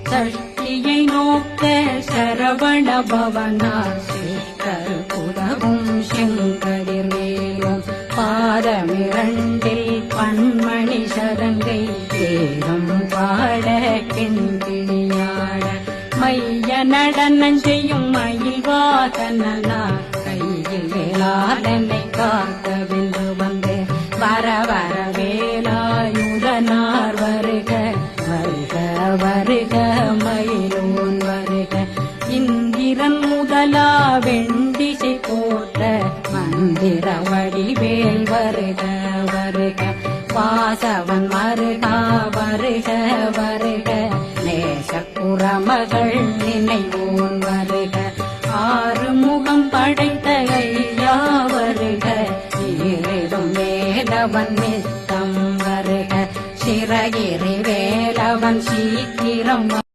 சஷ்டியை நோக்க சரவண பவனார் சேக்கர் புலவும் செங்கதிர்வேலும் பாதமிரண்டில் பன்மணி சதங்கை தேகம் பாட கிண்கிணியாட மைய நடனம் செய்யும் மயில் வாகனார் கையில் வேளாதனை காக்கவென்று வந்து வர வர வேலாயுதனார் வருக வருக வருக மயிலோன் வருக இந்திரன் முதலா வெண்டிசை போற்ற மந்திர வடிவேல் வருக வருக வாசவன் மருகா வருக வருக நேசக்குறமகள் நினைவோன் வருக ஆறு முகம் படைத்த ஐயா வருக ஈரிடும் வேலவன் நித்தம் வருக சிறகிரி வேலவன் சீக்கிரம்